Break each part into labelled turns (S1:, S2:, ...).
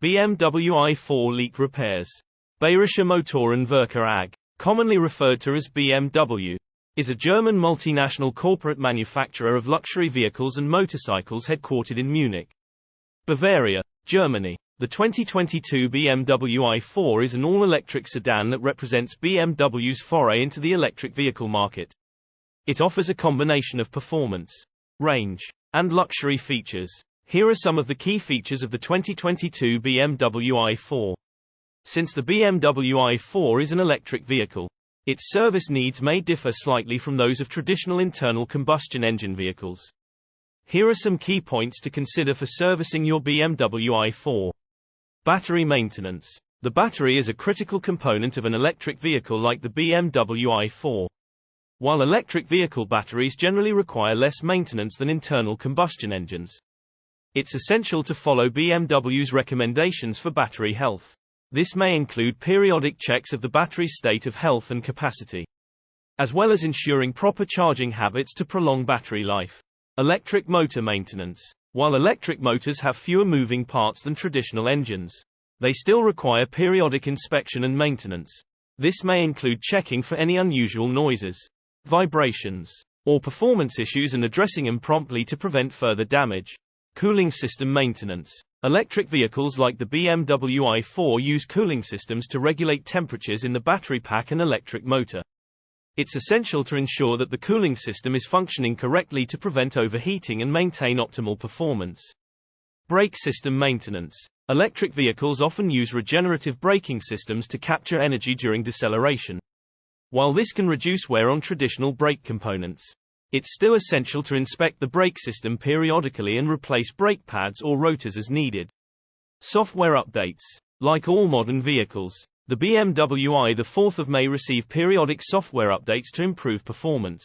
S1: BMW i4 leak repairs. Bayerische Motoren Werke AG, commonly referred to as BMW, is a German multinational corporate manufacturer of luxury vehicles and motorcycles headquartered in Munich, Bavaria, Germany. The 2022 BMW i4 is an all-electric sedan that represents BMW's foray into the electric vehicle market. It offers a combination of performance, range, and luxury features. Here are some of the key features of the 2022 BMW i4. Since the BMW i4 is an electric vehicle, its service needs may differ slightly from those of traditional internal combustion engine vehicles. Here are some key points to consider for servicing your BMW i4. Battery maintenance. The battery is a critical component of an electric vehicle like the BMW i4. While electric vehicle batteries generally require less maintenance than internal combustion engines, it's essential to follow BMW's recommendations for battery health. This may include periodic checks of the battery's state of health and capacity, as well as ensuring proper charging habits to prolong battery life. Electric motor maintenance. While electric motors have fewer moving parts than traditional engines, they still require periodic inspection and maintenance. This may include checking for any unusual noises, vibrations, or performance issues and addressing them promptly to prevent further damage. Cooling system maintenance. Electric vehicles like the BMW i4 use cooling systems to regulate temperatures in the battery pack and electric motor. It's essential to ensure that the cooling system is functioning correctly to prevent overheating and maintain optimal performance. Brake system maintenance. Electric vehicles often use regenerative braking systems to capture energy during deceleration. While this can reduce wear on traditional brake components, it's still essential to inspect the brake system periodically and replace brake pads or rotors as needed. Software updates. Like all modern vehicles, the BMW i4 may receive periodic software updates to improve performance,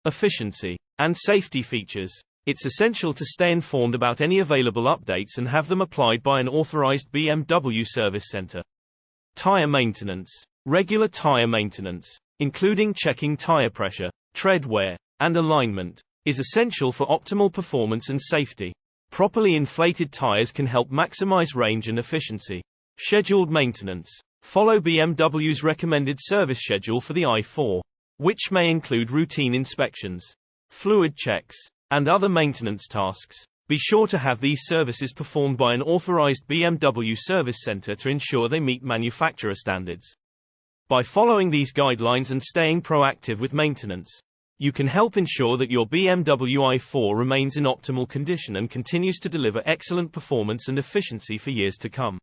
S1: efficiency, and safety features. It's essential to stay informed about any available updates and have them applied by an authorized BMW service center. Tire maintenance. Regular tire maintenance, including checking tire pressure, tread wear, and alignment, is essential for optimal performance and safety. Properly inflated tires can help maximize range and efficiency. Scheduled maintenance. Follow BMW's recommended service schedule for the i4, which may include routine inspections, fluid checks, and other maintenance tasks. Be sure to have these services performed by an authorized BMW service center to ensure they meet manufacturer standards. By following these guidelines and staying proactive with maintenance, you can help ensure that your BMW i4 remains in optimal condition and continues to deliver excellent performance and efficiency for years to come.